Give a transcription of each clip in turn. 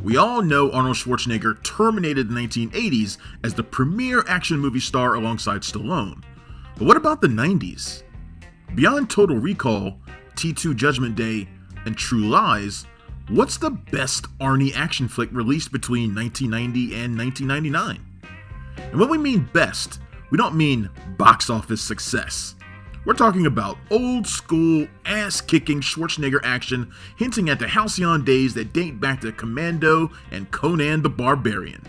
We all know Arnold Schwarzenegger terminated the 1980s as the premier action movie star alongside Stallone. But what about the 90s? Beyond Total Recall, T2 Judgment Day, and True Lies, what's the best Arnie action flick released between 1990 and 1999? And when we mean best, we don't mean box office success. We're talking about old school, ass-kicking Schwarzenegger action hinting at the halcyon days that date back to Commando and Conan the Barbarian.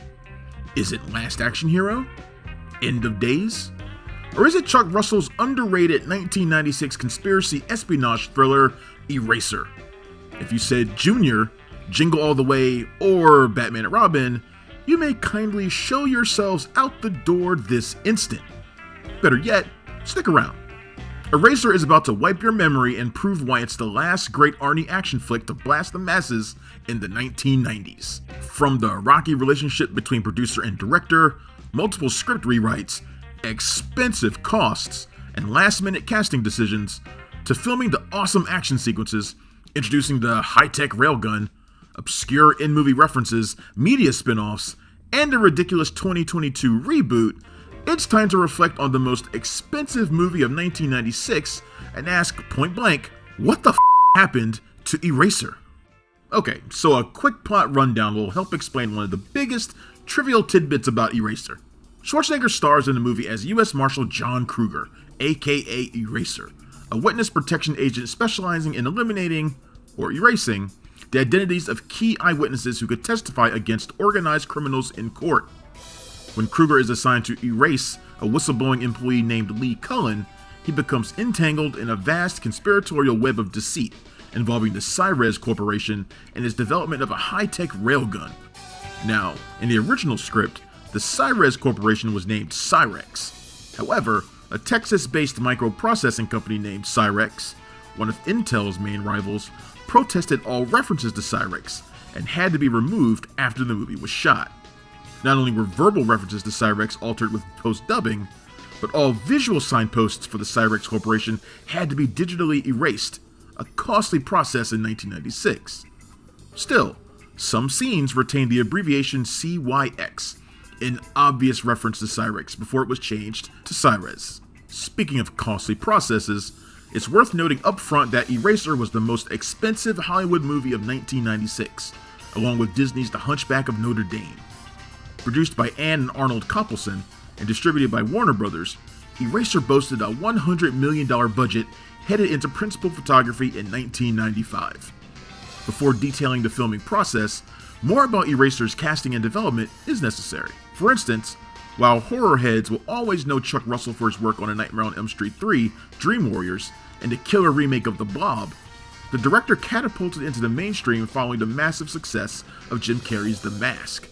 Is it Last Action Hero? End of Days? Or is it Chuck Russell's underrated 1996 conspiracy espionage thriller, Eraser? If you said Junior, Jingle All the Way, or Batman and Robin, you may kindly show yourselves out the door this instant. Better yet, stick around. Eraser is about to wipe your memory and prove why it's the last great Arnie action flick to blast the masses in the 1990s. From the rocky relationship between producer and director, multiple script rewrites, expensive costs, and last-minute casting decisions, to filming the awesome action sequences, introducing the high-tech railgun, obscure in-movie references, media spin-offs, and a ridiculous 2022 reboot, it's time to reflect on the most expensive movie of 1996 and ask point blank, what the happened to Eraser? Okay, so a quick plot rundown will help explain one of the biggest trivial tidbits about Eraser. Schwarzenegger stars in the movie as U.S. Marshal John Kruger, aka Eraser, a witness protection agent specializing in eliminating, or erasing, the identities of key eyewitnesses who could testify against organized criminals in court. When Kruger is assigned to erase a whistleblowing employee named Lee Cullen, he becomes entangled in a vast conspiratorial web of deceit involving the Cyrez Corporation and its development of a high-tech railgun. Now, in the original script, the Cyrez Corporation was named Cyrex. However, a Texas-based microprocessing company named Cyrex, one of Intel's main rivals, protested all references to Cyrex and had to be removed after the movie was shot. Not only were verbal references to Cyrex altered with post-dubbing, but all visual signposts for the Cyrex Corporation had to be digitally erased, a costly process in 1996. Still, some scenes retained the abbreviation CYX, an obvious reference to Cyrex before it was changed to Cyrez. Speaking of costly processes, it's worth noting up front that Eraser was the most expensive Hollywood movie of 1996, along with Disney's The Hunchback of Notre Dame. Produced by Ann and Arnold Coppelson and distributed by Warner Brothers, Eraser boasted a $100 million budget headed into principal photography in 1995. Before detailing the filming process, more about Eraser's casting and development is necessary. For instance, while horror heads will always know Chuck Russell for his work on A Nightmare on Elm Street 3, Dream Warriors, and the killer remake of The Blob, the director catapulted into the mainstream following the massive success of Jim Carrey's The Mask,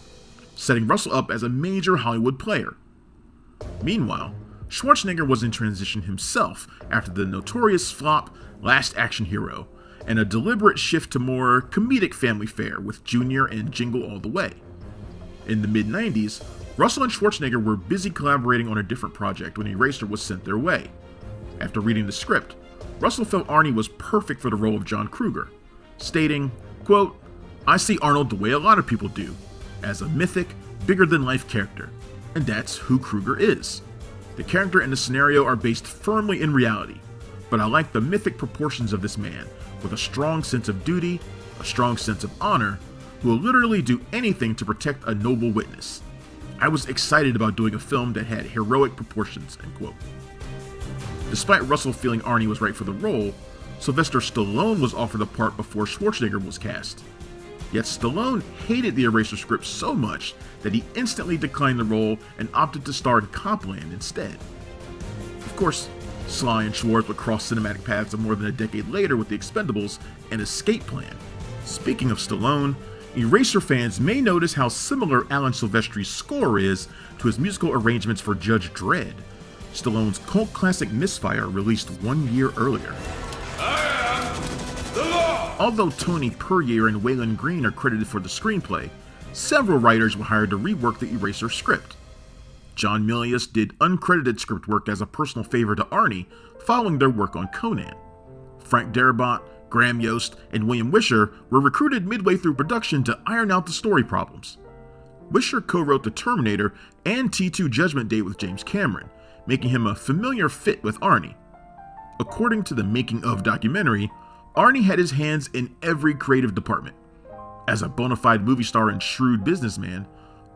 setting Russell up as a major Hollywood player. Meanwhile, Schwarzenegger was in transition himself after the notorious flop Last Action Hero, and a deliberate shift to more comedic family fare with Junior and Jingle All the Way. In the mid-90s, Russell and Schwarzenegger were busy collaborating on a different project when Eraser was sent their way. After reading the script, Russell felt Arnie was perfect for the role of John Kruger, stating, quote, "I see Arnold the way a lot of people do, as a mythic, bigger-than-life character, and that's who Kruger is. The character and the scenario are based firmly in reality, but I like the mythic proportions of this man, with a strong sense of duty, a strong sense of honor, who will literally do anything to protect a noble witness. I was excited about doing a film that had heroic proportions," end quote. Despite Russell feeling Arnie was right for the role, Sylvester Stallone was offered the part before Schwarzenegger was cast. Yet Stallone hated the Eraser script so much that he instantly declined the role and opted to star in Copland instead. Of course, Sly and Schwartz would cross cinematic paths more than a decade later with The Expendables and Escape Plan. Speaking of Stallone, Eraser fans may notice how similar Alan Silvestri's score is to his musical arrangements for Judge Dredd, Stallone's cult classic Misfire released 1 year earlier. Although Tony Puryear and Waylon Green are credited for the screenplay, several writers were hired to rework the Eraser script. John Milius did uncredited script work as a personal favor to Arnie following their work on Conan. Frank Darabont, Graham Yost and William Wisher were recruited midway through production to iron out the story problems. Wisher co-wrote The Terminator and T2 Judgment Day with James Cameron, making him a familiar fit with Arnie. According to the making of documentary, Arnie had his hands in every creative department. As a bona fide movie star and shrewd businessman,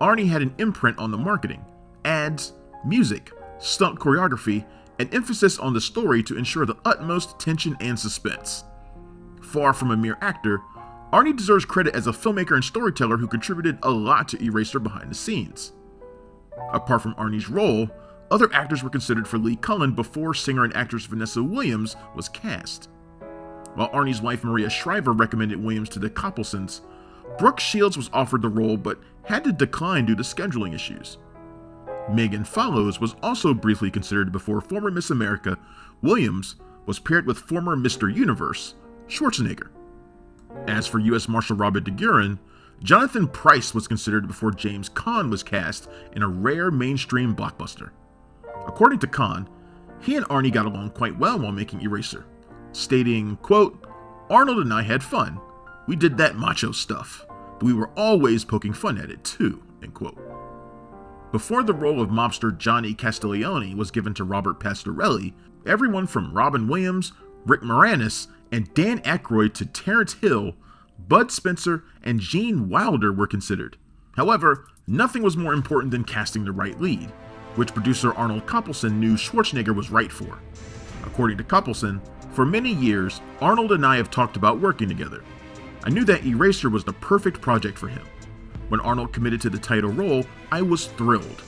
Arnie had an imprint on the marketing, ads, music, stunt choreography, and emphasis on the story to ensure the utmost tension and suspense. Far from a mere actor, Arnie deserves credit as a filmmaker and storyteller who contributed a lot to Eraser behind the scenes. Apart from Arnie's role, other actors were considered for Lee Cullen before singer and actress Vanessa Williams was cast. While Arnie's wife Maria Shriver recommended Williams to the Coplesons, Brooke Shields was offered the role but had to decline due to scheduling issues. Megan Follows was also briefly considered before former Miss America Williams was paired with former Mr. Universe Schwarzenegger. As for U.S. Marshal Robert DeGuerin, Jonathan Pryce was considered before James Caan was cast in a rare mainstream blockbuster. According to Caan, he and Arnie got along quite well while making Eraser, stating, quote, "Arnold and I had fun. We did that macho stuff, but we were always poking fun at it too," end quote. Before the role of mobster Johnny Castiglione was given to Robert Pastorelli, everyone from Robin Williams, Rick Moranis, and Dan Aykroyd to Terrence Hill, Bud Spencer, and Gene Wilder were considered. However, nothing was more important than casting the right lead, which producer Arnold Copleston knew Schwarzenegger was right for. According to Copleston, "For many years, Arnold and I have talked about working together. I knew that Eraser was the perfect project for him. When Arnold committed to the title role, I was thrilled.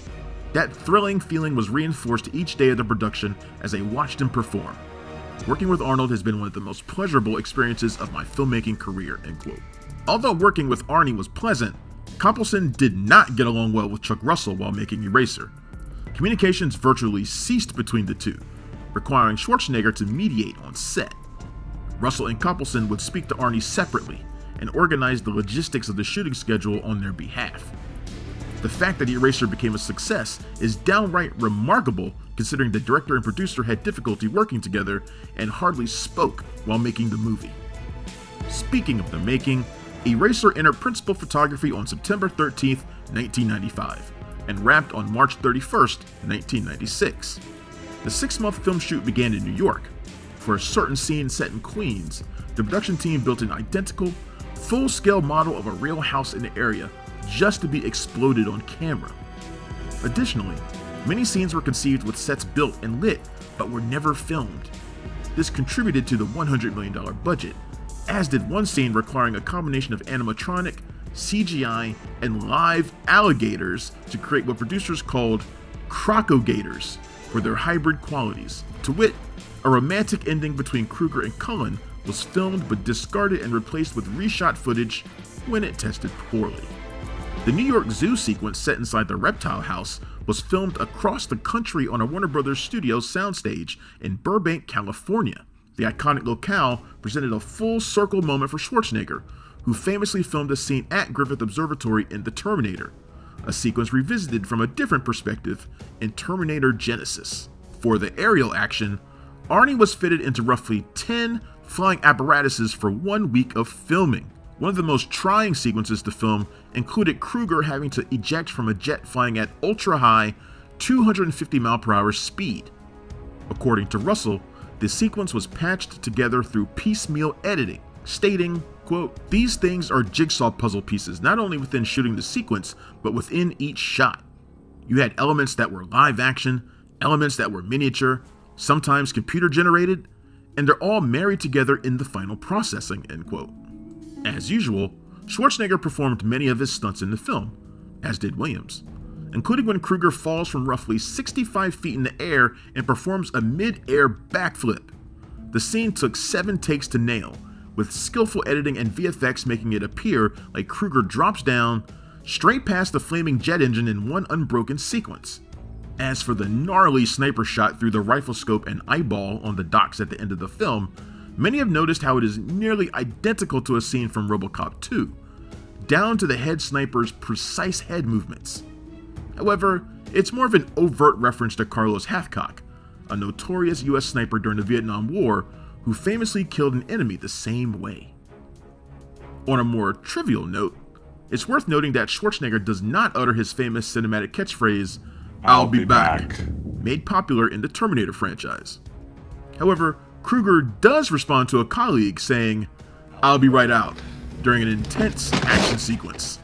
That thrilling feeling was reinforced each day of the production as I watched him perform. Working with Arnold has been one of the most pleasurable experiences of my filmmaking career," end quote. Although working with Arnie was pleasant, Copleston did not get along well with Chuck Russell while making Eraser. Communications virtually ceased between the two, requiring Schwarzenegger to mediate on set. Russell and Copleston would speak to Arnie separately and organize the logistics of the shooting schedule on their behalf. The fact that Eraser became a success is downright remarkable considering the director and producer had difficulty working together and hardly spoke while making the movie. Speaking of the making, Eraser entered principal photography on September 13th, 1995, and wrapped on March 31st, 1996. The 6-month film shoot began in New York. For a certain scene set in Queens, the production team built an identical, full-scale model of a real house in the area just to be exploded on camera. Additionally, many scenes were conceived with sets built and lit, but were never filmed. This contributed to the $100 million budget, as did one scene requiring a combination of animatronic, CGI, and live alligators to create what producers called crocogators for their hybrid qualities. To wit, a romantic ending between Kruger and Cullen was filmed but discarded and replaced with reshot footage when it tested poorly. The New York Zoo sequence set inside the reptile house was filmed across the country on a Warner Brothers Studios soundstage in Burbank, California. The iconic locale presented a full circle moment for Schwarzenegger, who famously filmed a scene at Griffith Observatory in The Terminator, a sequence revisited from a different perspective in Terminator Genesis. For the aerial action, Arnie was fitted into roughly 10 flying apparatuses for 1 week of filming. One of the most trying sequences to film included Kruger having to eject from a jet flying at ultra-high 250 mph speed. According to Russell, the sequence was patched together through piecemeal editing, stating, quote, "These things are jigsaw puzzle pieces not only within shooting the sequence, but within each shot. You had elements that were live action, elements that were miniature, sometimes computer generated, and they're all married together in the final processing," end quote. As usual, Schwarzenegger performed many of his stunts in the film, as did Williams, including when Kruger falls from roughly 65 feet in the air and performs a mid-air backflip. The scene took 7 takes to nail, with skillful editing and VFX making it appear like Kruger drops down straight past the flaming jet engine in one unbroken sequence. As for the gnarly sniper shot through the rifle scope and eyeball on the docks at the end of the film, many have noticed how it is nearly identical to a scene from RoboCop 2, down to the head sniper's precise head movements. However, it's more of an overt reference to Carlos Hathcock, a notorious US sniper during the Vietnam War, who famously killed an enemy the same way. On a more trivial note, it's worth noting that Schwarzenegger does not utter his famous cinematic catchphrase, "I'll be back," made popular in the Terminator franchise. However, Kruger does respond to a colleague saying, "I'll be right out," during an intense action sequence.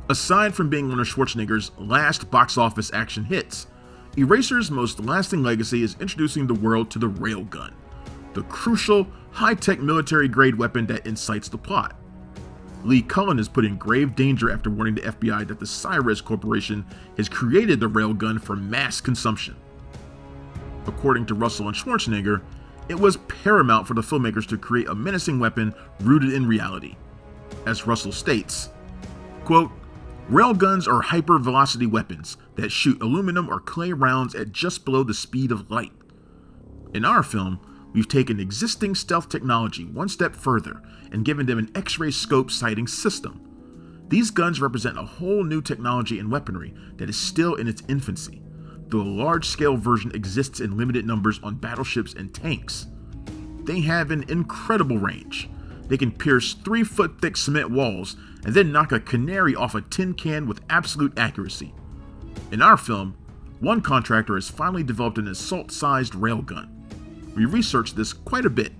Aside from being one of Schwarzenegger's last box office action hits, Eraser's most lasting legacy is introducing the world to the railgun, the crucial, high-tech military-grade weapon that incites the plot. Lee Cullen is put in grave danger after warning the FBI that the Cyrus Corporation has created the railgun for mass consumption. According to Russell and Schwarzenegger, it was paramount for the filmmakers to create a menacing weapon rooted in reality. As Russell states, quote, "Railguns are hyper-velocity weapons that shoot aluminum or clay rounds at just below the speed of light. In our film, we've taken existing stealth technology one step further and given them an X-ray scope sighting system. These guns represent a whole new technology and weaponry that is still in its infancy, though a large-scale version exists in limited numbers on battleships and tanks. They have an incredible range. They can pierce 3-foot-thick cement walls and then knock a canary off a tin can with absolute accuracy. In our film, one contractor has finally developed an assault-sized railgun. We researched this quite a bit,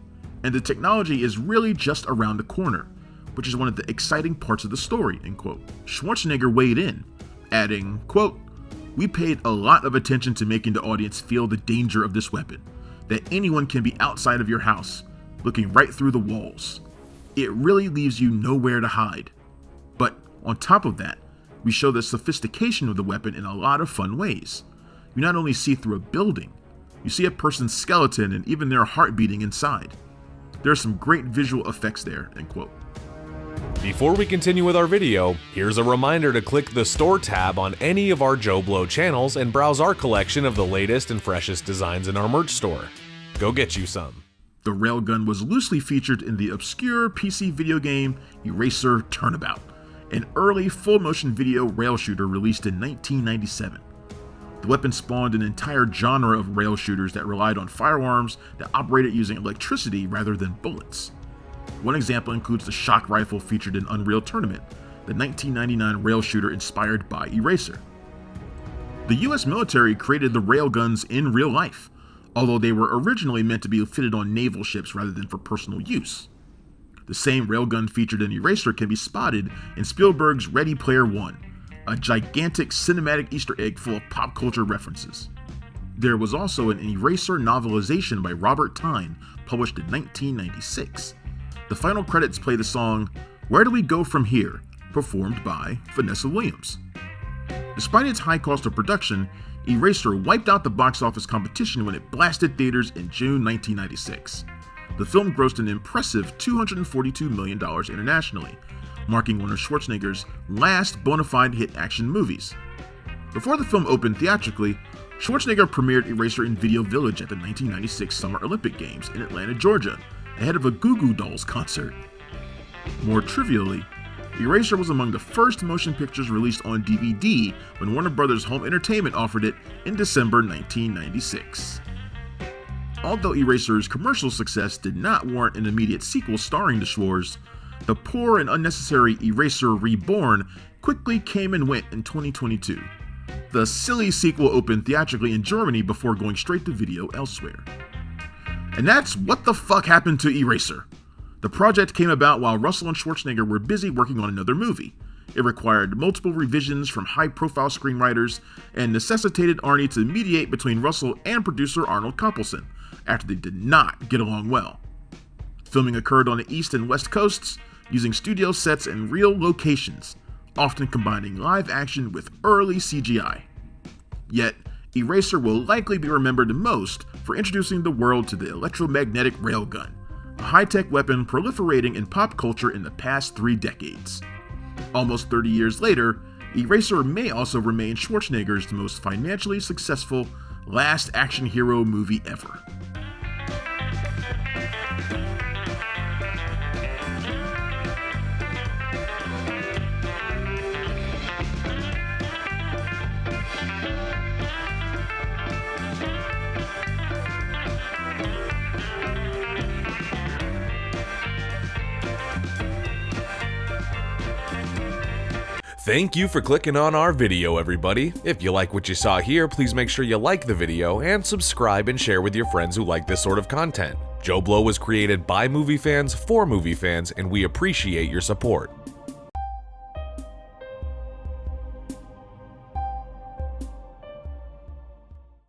and the technology is really just around the corner, which is one of the exciting parts of the story," end quote. Schwarzenegger weighed in, adding, quote, "We paid a lot of attention to making the audience feel the danger of this weapon, that anyone can be outside of your house, looking right through the walls. It really leaves you nowhere to hide. But on top of that, we show the sophistication of the weapon in a lot of fun ways. You not only see through a building, you see a person's skeleton and even their heart beating inside. There are some great visual effects there," end quote. Before we continue with our video, here's a reminder to click the Store tab on any of our JoBlo channels and browse our collection of the latest and freshest designs in our merch store. Go get you some. The railgun was loosely featured in the obscure PC video game Eraser Turnabout, an early full-motion video rail shooter released in 1997. The weapon spawned an entire genre of rail shooters that relied on firearms that operated using electricity rather than bullets. One example includes the shock rifle featured in Unreal Tournament, the 1999 rail shooter inspired by Eraser. The US military created the railguns in real life, although they were originally meant to be fitted on naval ships rather than for personal use. The same railgun featured in Eraser can be spotted in Spielberg's Ready Player One, a gigantic cinematic Easter egg full of pop culture references. There was also an Eraser novelization by Robert Tyne, published in 1996. The final credits play the song "Where Do We Go From Here?" performed by Vanessa Williams. Despite its high cost of production, Eraser wiped out the box office competition when it blasted theaters in June 1996. The film grossed an impressive $242 million internationally, marking one of Schwarzenegger's last bona fide hit action movies. Before the film opened theatrically, Schwarzenegger premiered Eraser in Video Village at the 1996 Summer Olympic Games in Atlanta, Georgia, ahead of a Goo Goo Dolls concert. More trivially, Eraser was among the first motion pictures released on DVD when Warner Bros. Home Entertainment offered it in December 1996. Although Eraser's commercial success did not warrant an immediate sequel starring the Schwarz, the poor and unnecessary Eraser Reborn quickly came and went in 2022. The silly sequel opened theatrically in Germany before going straight to video elsewhere. And that's what the fuck happened to Eraser. The project came about while Russell and Schwarzenegger were busy working on another movie. It required multiple revisions from high-profile screenwriters and necessitated Arnie to mediate between Russell and producer Arnold Schwarzenegger after they did not get along well. Filming occurred on the East and West Coasts using studio sets and real locations, often combining live action with early CGI. Yet, Eraser will likely be remembered most for introducing the world to the electromagnetic railgun, a high-tech weapon proliferating in pop culture in the past 3 decades. Almost 30 years later, Eraser may also remain Schwarzenegger's most financially successful last action hero movie ever. Thank you for clicking on our video, everybody. If you like what you saw here, please make sure you like the video and subscribe and share with your friends who like this sort of content. JoBlo was created by movie fans for movie fans, and we appreciate your support.